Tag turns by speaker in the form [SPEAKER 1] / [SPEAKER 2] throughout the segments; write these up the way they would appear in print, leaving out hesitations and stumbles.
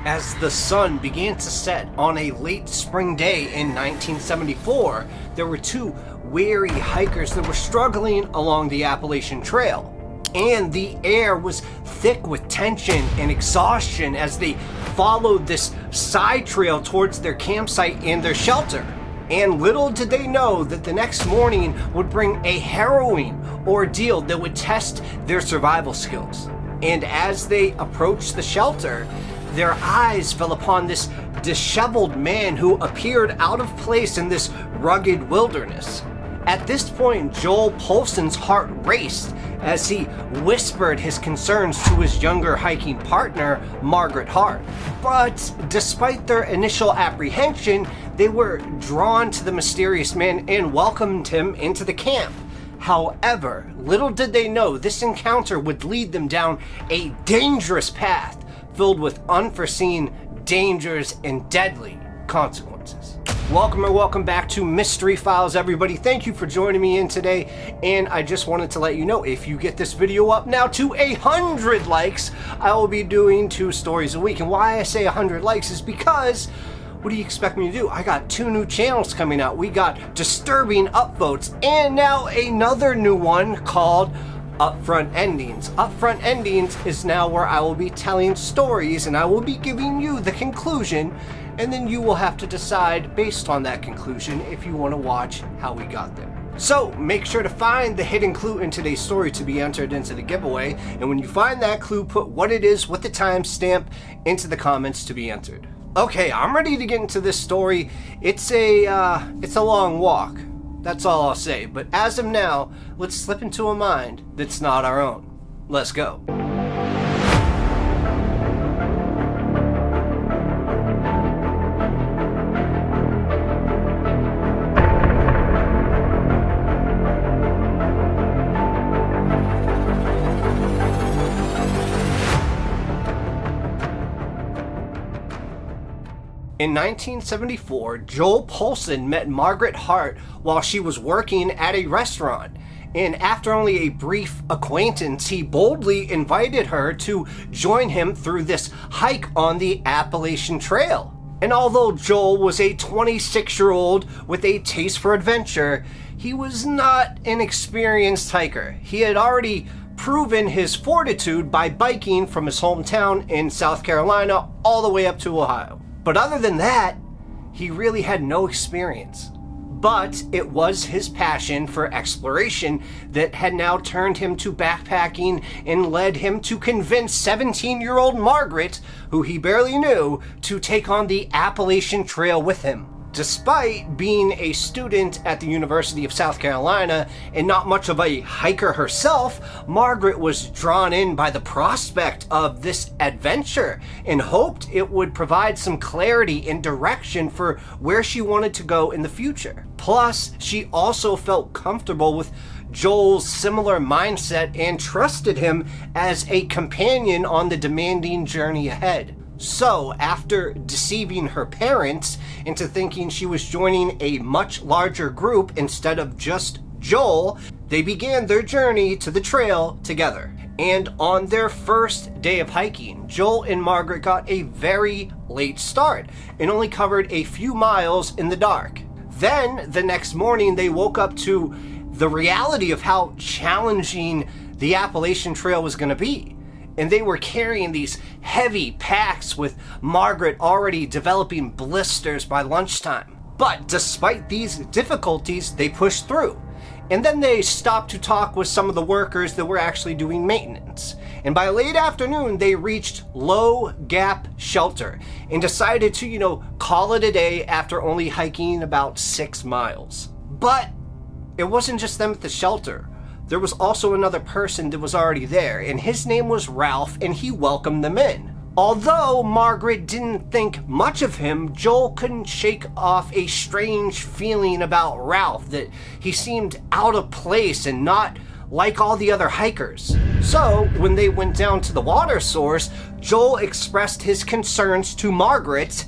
[SPEAKER 1] As the sun began to set on a late spring day in 1974, there were two weary hikers that were struggling along the Appalachian Trail. And the air was thick with tension and exhaustion as they followed this side trail towards their campsite and their shelter. And little did they know that the next morning would bring a harrowing ordeal that would test their survival skills. And as they approached the shelter, their eyes fell upon this disheveled man who appeared out of place in this rugged wilderness. At this point, Joel Polson's heart raced as he whispered his concerns to his younger hiking partner, Margaret Harrit. But despite their initial apprehension, they were drawn to the mysterious man and welcomed him into the camp. However, little did they know this encounter would lead them down a dangerous path filled with unforeseen dangers and deadly consequences. Welcome back to Mystery Files, everybody. Thank you for joining me in today, and I just wanted to let you know, if you get this video up now to 100 likes, I will be doing 2 stories a week. And why I say 100 likes is because, what do you expect me to do? I got 2 new channels coming out. We got Disturbing Upvotes, and now another new one called Upfront Endings. Upfront Endings is now where I will be telling stories and I will be giving you the conclusion, and then you will have to decide based on that conclusion if you want to watch how we got there. So make sure to find the hidden clue in today's story to be entered into the giveaway, and when you find that clue, put what it is with the timestamp into the comments to be entered. Okay, I'm ready to get into this story. It's a long walk. That's all I'll say, but as of now, let's slip into a mind that's not our own. Let's go. In 1974, Joel Polson met Margaret Harrit while she was working at a restaurant. And after only a brief acquaintance, he boldly invited her to join him through this hike on the Appalachian Trail. And although Joel was a 26-year-old with a taste for adventure, he was not an experienced hiker. He had already proven his fortitude by biking from his hometown in South Carolina all the way up to Ohio. But other than that, he really had no experience. But it was his passion for exploration that had now turned him to backpacking and led him to convince 17-year-old Margaret, who he barely knew, to take on the Appalachian Trail with him. Despite being a student at the University of South Carolina and not much of a hiker herself, Margaret was drawn in by the prospect of this adventure and hoped it would provide some clarity and direction for where she wanted to go in the future. Plus, she also felt comfortable with Joel's similar mindset and trusted him as a companion on the demanding journey ahead. So, after deceiving her parents into thinking she was joining a much larger group instead of just Joel, they began their journey to the trail together. And on their first day of hiking, Joel and Margaret got a very late start and only covered a few miles in the dark. Then, the next morning, they woke up to the reality of how challenging the Appalachian Trail was going to be. And they were carrying these heavy packs with Margaret already developing blisters by lunchtime. But despite these difficulties, they pushed through. And then they stopped to talk with some of the workers that were actually doing maintenance. And by late afternoon, they reached Low Gap Shelter and decided to, call it a day after only hiking about 6 miles. But it wasn't just them at the shelter. There was also another person that was already there, and his name was Ralph, and he welcomed them in. Although Margaret didn't think much of him, Joel couldn't shake off a strange feeling about Ralph, that he seemed out of place and not like all the other hikers. So, when they went down to the water source, Joel expressed his concerns to Margaret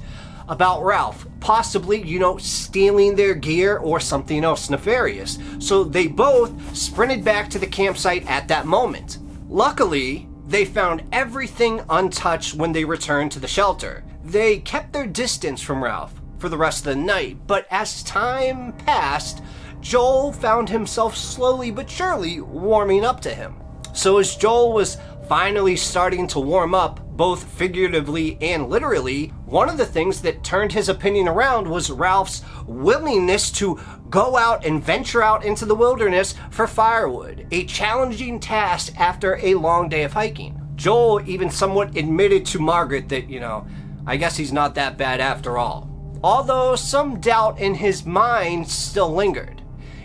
[SPEAKER 1] about Ralph, possibly, stealing their gear or something else nefarious. So they both sprinted back to the campsite at that moment. Luckily, They found everything untouched when they returned to the shelter. They kept their distance from Ralph for the rest of the night, but as time passed, Joel found himself slowly but surely warming up to him. So as Joel was finally starting to warm up, both figuratively and literally, one of the things that turned his opinion around was Ralph's willingness to go out and venture out into the wilderness for firewood, a challenging task after a long day of hiking. Joel even somewhat admitted to Margaret that, I guess he's not that bad after all. Although some doubt in his mind still lingered,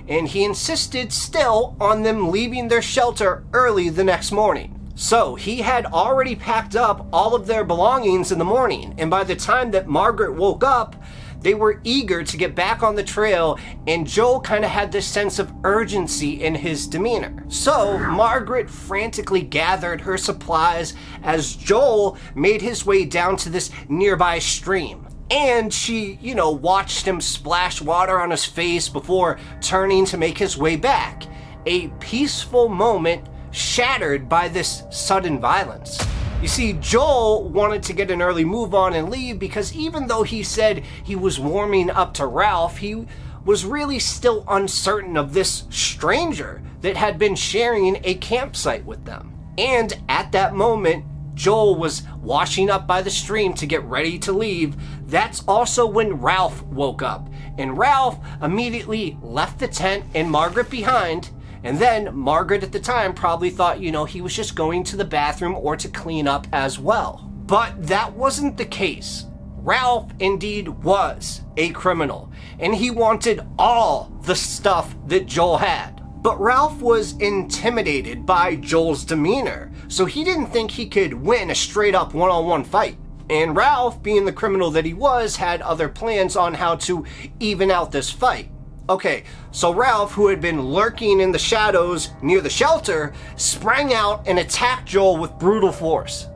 [SPEAKER 1] and he insisted still on them leaving their shelter early the next morning. So he had already packed up all of their belongings in the morning, and by the time that Margaret woke up, they were eager to get back on the trail, and Joel kind of had this sense of urgency in his demeanor. So Margaret frantically gathered her supplies as Joel made his way down to this nearby stream. And she, watched him splash water on his face before turning to make his way back. A peaceful moment shattered by this sudden violence. You see, Joel wanted to get an early move on and leave because even though he said he was warming up to Ralph, he was really still uncertain of this stranger that had been sharing a campsite with them. And at that moment, Joel was washing up by the stream to get ready to leave. That's also when Ralph woke up, and Ralph immediately left the tent and Margaret behind. And then Margaret at the time probably thought, he was just going to the bathroom or to clean up as well. But that wasn't the case. Ralph indeed was a criminal, and he wanted all the stuff that Joel had. But Ralph was intimidated by Joel's demeanor, so he didn't think he could win a straight-up one-on-one fight. And Ralph, being the criminal that he was, had other plans on how to even out this fight. Okay, so Ralph, who had been lurking in the shadows near the shelter, sprang out and attacked Joel with brutal force.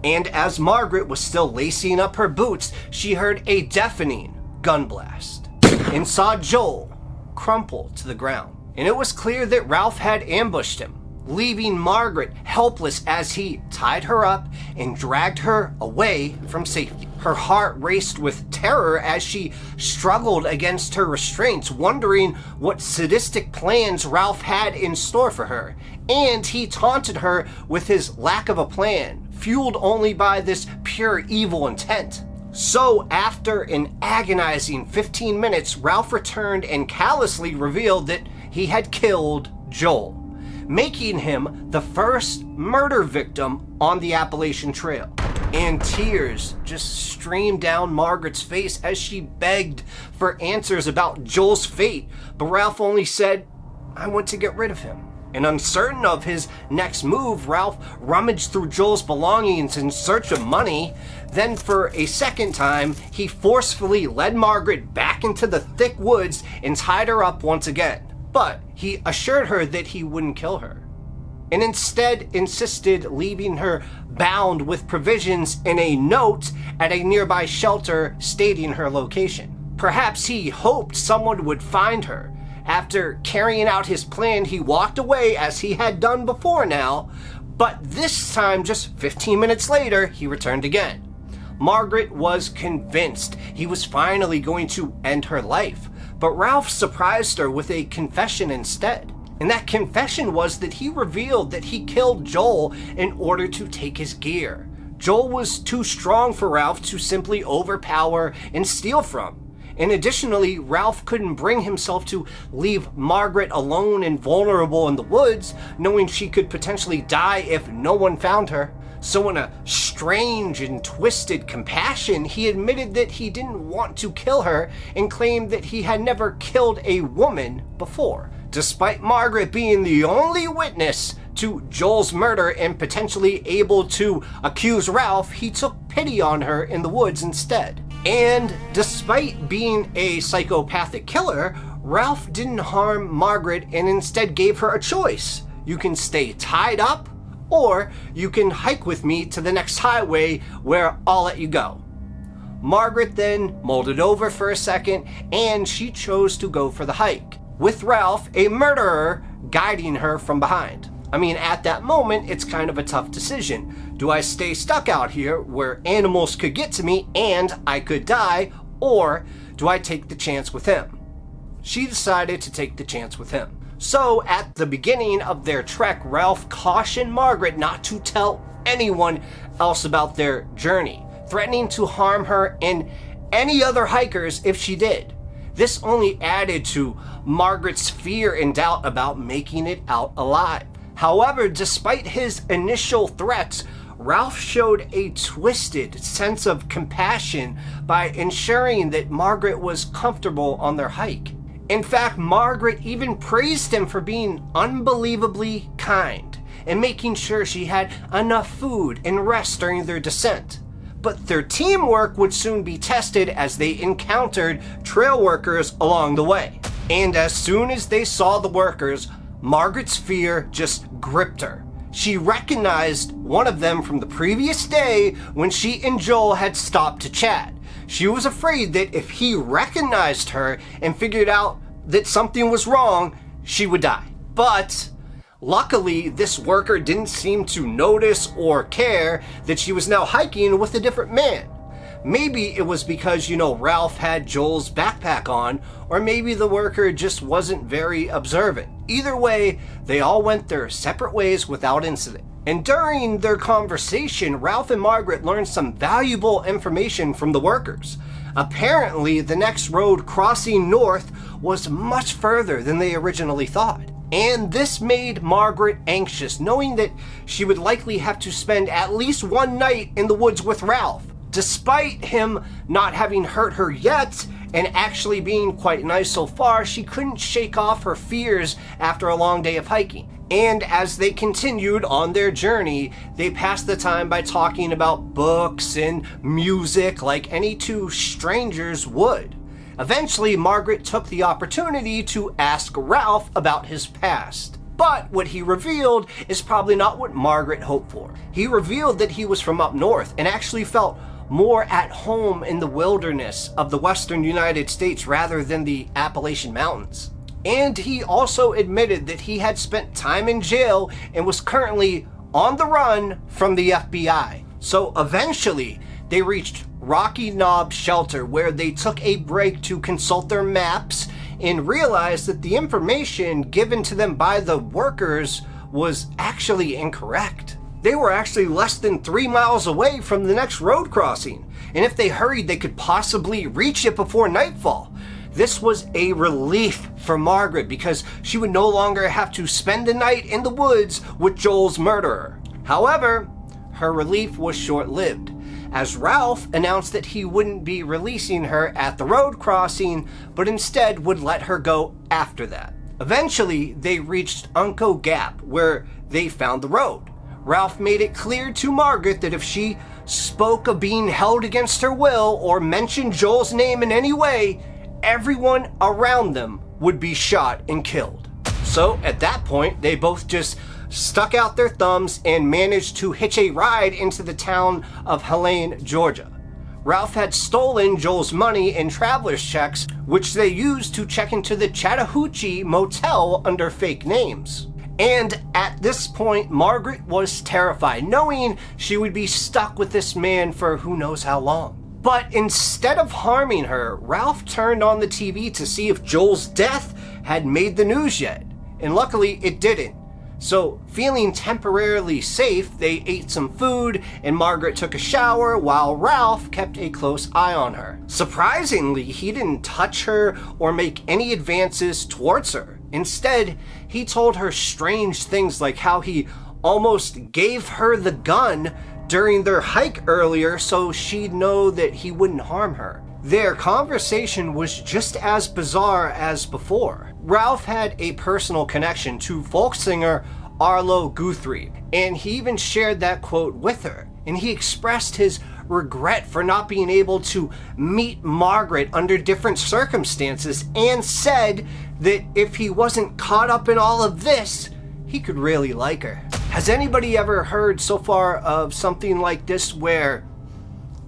[SPEAKER 1] And as Margaret was still lacing up her boots, she heard a deafening gun blast and saw Joel crumple to the ground. And it was clear that Ralph had ambushed him, leaving Margaret helpless as he tied her up and dragged her away from safety. Her heart raced with terror as she struggled against her restraints, wondering what sadistic plans Ralph had in store for her. And he taunted her with his lack of a plan, fueled only by this pure evil intent. So after an agonizing 15 minutes, Ralph returned and callously revealed that he had killed Joel, making him the first murder victim on the Appalachian Trail. And tears just streamed down Margaret's face as she begged for answers about Joel's fate, but Ralph only said, "I want to get rid of him." And uncertain of his next move, Ralph rummaged through Joel's belongings in search of money. Then for a second time, he forcefully led Margaret back into the thick woods and tied her up once again. But he assured her that he wouldn't kill her, and instead insisted leaving her bound with provisions and a note at a nearby shelter stating her location. Perhaps he hoped someone would find her. After carrying out his plan, he walked away as he had done before now, but this time, just 15 minutes later, he returned again. Margaret was convinced he was finally going to end her life, but Ralph surprised her with a confession instead. And that confession was that he revealed that he killed Joel in order to take his gear. Joel was too strong for Ralph to simply overpower and steal from. And additionally, Ralph couldn't bring himself to leave Margaret alone and vulnerable in the woods, knowing she could potentially die if no one found her. So in a strange and twisted compassion, he admitted that he didn't want to kill her and claimed that he had never killed a woman before. Despite Margaret being the only witness to Joel's murder and potentially able to accuse Ralph, he took pity on her in the woods instead. And despite being a psychopathic killer, Ralph didn't harm Margaret and instead gave her a choice. You can stay tied up, or you can hike with me to the next highway where I'll let you go. Margaret then mulled it over for a second, and she chose to go for the hike, with Ralph, a murderer, guiding her from behind. I mean, at that moment, it's kind of a tough decision. Do I stay stuck out here where animals could get to me and I could die, or do I take the chance with him? She decided to take the chance with him. So at the beginning of their trek, Ralph cautioned Margaret not to tell anyone else about their journey, threatening to harm her and any other hikers if she did. This only added to Margaret's fear and doubt about making it out alive. However, despite his initial threats, Ralph showed a twisted sense of compassion by ensuring that Margaret was comfortable on their hike. In fact, Margaret even praised him for being unbelievably kind and making sure she had enough food and rest during their descent. But their teamwork would soon be tested as they encountered trail workers along the way. And as soon as they saw the workers, Margaret's fear just gripped her. She recognized one of them from the previous day when she and Joel had stopped to chat. She was afraid that if he recognized her and figured out that something was wrong, she would die. But luckily, this worker didn't seem to notice or care that she was now hiking with a different man. Maybe it was because, Ralph had Joel's backpack on, or maybe the worker just wasn't very observant. Either way, they all went their separate ways without incident. And during their conversation, Ralph and Margaret learned some valuable information from the workers. Apparently, the next road crossing north was much further than they originally thought. And this made Margaret anxious, knowing that she would likely have to spend at least one night in the woods with Ralph. Despite him not having hurt her yet, and actually being quite nice so far, she couldn't shake off her fears after a long day of hiking. And as they continued on their journey, they passed the time by talking about books and music like any two strangers would. Eventually, Margaret took the opportunity to ask Ralph about his past. But what he revealed is probably not what Margaret hoped for. He revealed that he was from up north and actually felt more at home in the wilderness of the western United States rather than the Appalachian Mountains. And he also admitted that he had spent time in jail and was currently on the run from the FBI. So eventually, they reached Rocky Knob Shelter, where they took a break to consult their maps and realized that the information given to them by the workers was actually incorrect. They were actually less than 3 miles away from the next road crossing, and if they hurried, they could possibly reach it before nightfall. This was a relief for Margaret because she would no longer have to spend the night in the woods with Joel's murderer. However, her relief was short-lived, as Ralph announced that he wouldn't be releasing her at the road crossing, but instead would let her go after that. Eventually, they reached Unco Gap, where they found the road. Ralph made it clear to Margaret that if she spoke of being held against her will or mentioned Joel's name in any way, everyone around them would be shot and killed. So at that point, they both just stuck out their thumbs and managed to hitch a ride into the town of Helene, Georgia. Ralph had stolen Joel's money and traveler's checks, which they used to check into the Chattahoochee motel under fake names. And at this point, Margaret was terrified, knowing she would be stuck with this man for who knows how long. But instead of harming her, Ralph turned on the TV to see if Joel's death had made the news yet. And luckily, it didn't. So, feeling temporarily safe, they ate some food and Margaret took a shower while Ralph kept a close eye on her. Surprisingly, he didn't touch her or make any advances towards her. Instead, he told her strange things like how he almost gave her the gun during their hike earlier so she'd know that he wouldn't harm her. Their conversation was just as bizarre as before. Ralph had a personal connection to folk singer Arlo Guthrie, and he even shared that quote with her. And he expressed his regret for not being able to meet Margaret under different circumstances and said that if he wasn't caught up in all of this, he could really like her. Has anybody ever heard so far of something like this where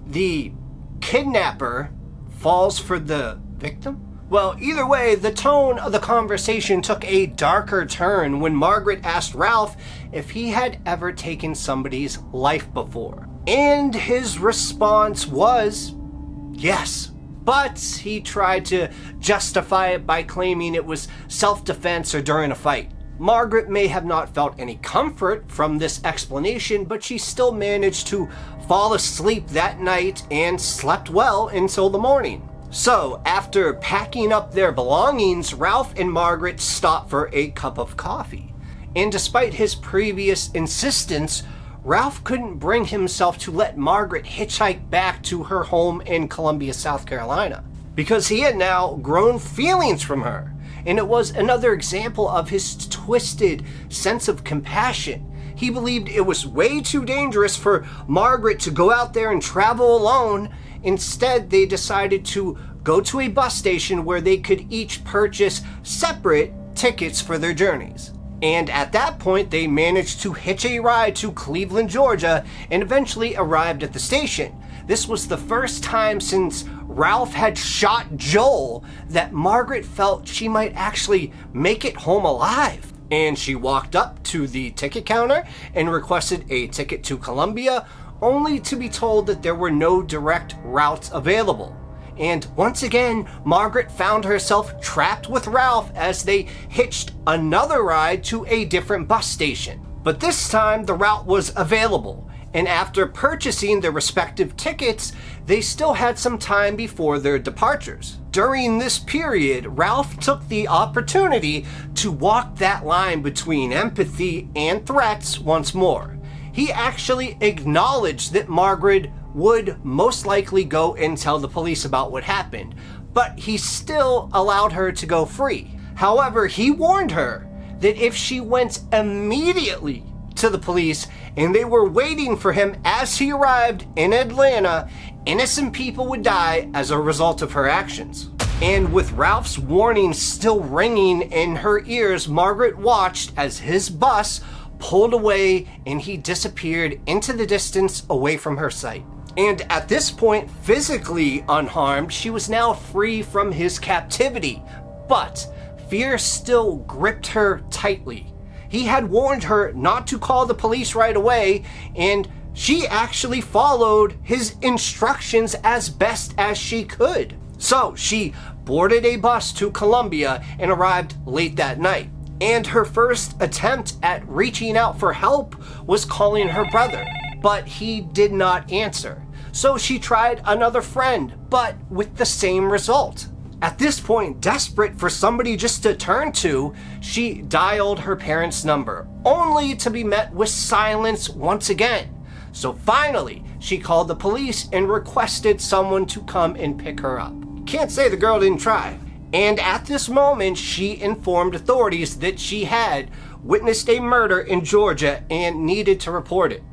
[SPEAKER 1] the kidnapper falls for the victim? Well, either way, the tone of the conversation took a darker turn when Margaret asked Ralph if he had ever taken somebody's life before. And his response was yes. But he tried to justify it by claiming it was self-defense or during a fight. Margaret may have not felt any comfort from this explanation, but she still managed to fall asleep that night and slept well until the morning. So, after packing up their belongings, Ralph and Margaret stopped for a cup of coffee. And despite his previous insistence, Ralph couldn't bring himself to let Margaret hitchhike back to her home in Columbia, South Carolina, because he had now grown feelings from her. And it was another example of his twisted sense of compassion. He believed it was way too dangerous for Margaret to go out there and travel alone. Instead, they decided to go to a bus station where they could each purchase separate tickets for their journeys. And at that point, they managed to hitch a ride to Cleveland, Georgia, and eventually arrived at the station. This was the first time since Ralph had shot Joel that Margaret felt she might actually make it home alive. And she walked up to the ticket counter and requested a ticket to Columbia, only to be told that there were no direct routes available. And once again, Margaret found herself trapped with Ralph as they hitched another ride to a different bus station. But this time, the route was available, and after purchasing their respective tickets, they still had some time before their departures. During this period, Ralph took the opportunity to walk that line between empathy and threats once more. He actually acknowledged that Margaret would most likely go and tell the police about what happened, but he still allowed her to go free. However, he warned her that if she went immediately to the police and they were waiting for him as he arrived in Atlanta, innocent people would die as a result of her actions. And with Ralph's warning still ringing in her ears, Margaret watched as his bus pulled away and he disappeared into the distance away from her sight. And at this point, physically unharmed, she was now free from his captivity. But fear still gripped her tightly. He had warned her not to call the police right away, and she actually followed his instructions as best as she could. So she boarded a bus to Columbia and arrived late that night. And her first attempt at reaching out for help was calling her brother, but he did not answer. So she tried another friend, but with the same result. At this point, desperate for somebody just to turn to, she dialed her parents' number, only to be met with silence once again. So finally, she called the police and requested someone to come and pick her up. Can't say the girl didn't try. And at this moment, she informed authorities that she had witnessed a murder in Georgia and needed to report it.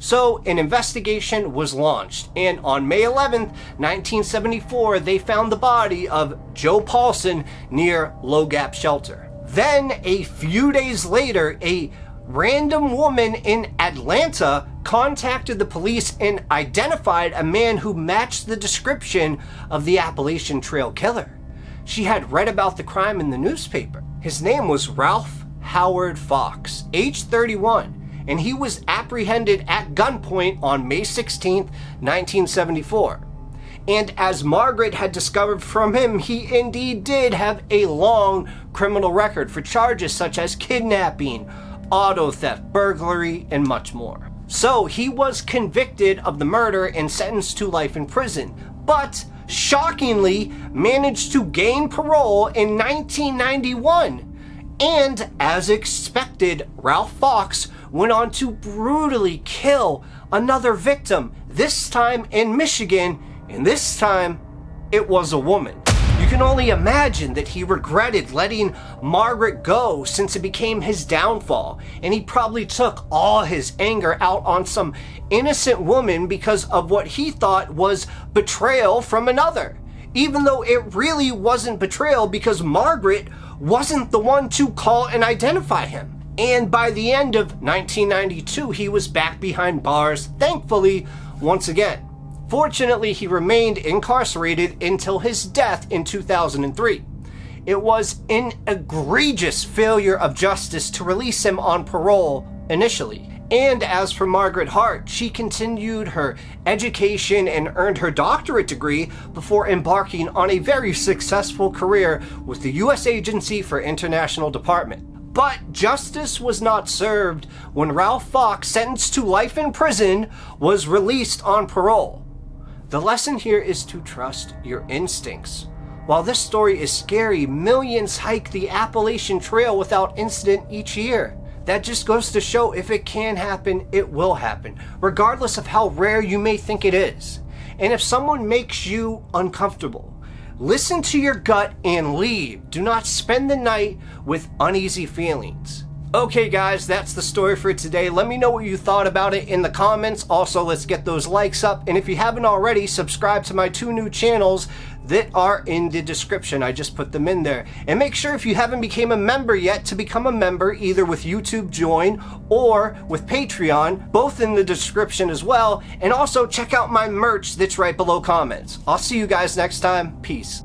[SPEAKER 1] So an investigation was launched, and on May 11th, 1974, they found the body of Joel Polson near Low Gap Shelter. Then, a few days later, a random woman in Atlanta contacted the police and identified a man who matched the description of the Appalachian Trail killer. She had read about the crime in the newspaper. His name was Ralph Howard Fox, age 31. And he was apprehended at gunpoint on May 16th, 1974. And as Margaret had discovered from him, he indeed did have a long criminal record for charges such as kidnapping, auto theft, burglary, and much more. So he was convicted of the murder and sentenced to life in prison, but shockingly managed to gain parole in 1991. And as expected, Ralph Fox went on to brutally kill another victim, this time in Michigan, and this time it was a woman. You can only imagine that he regretted letting Margaret go since it became his downfall, and he probably took all his anger out on some innocent woman because of what he thought was betrayal from another, even though it really wasn't betrayal because Margaret wasn't the one to call and identify him. And by the end of 1992, he was back behind bars, thankfully, once again. Fortunately, he remained incarcerated until his death in 2003. It was an egregious failure of justice to release him on parole initially. And as for Margaret Harrit, she continued her education and earned her doctorate degree before embarking on a very successful career with the U.S. Agency for International Development. But justice was not served when Ralph Fox, sentenced to life in prison, was released on parole. The lesson here is to trust your instincts. While this story is scary, millions hike the Appalachian Trail without incident each year. That just goes to show if it can happen, it will happen, regardless of how rare you may think it is. And if someone makes you uncomfortable, listen to your gut and leave. Do not spend the night with uneasy feelings. Okay guys, that's the story for today. Let me know what you thought about it in the comments. Also, let's get those likes up. And if you haven't already, subscribe to my 2 new channels that are in the description. I just put them in there. And make sure if you haven't become a member yet to become a member, either with YouTube Join or with Patreon, both in the description as well. And also check out my merch that's right below comments. I'll see you guys next time. Peace.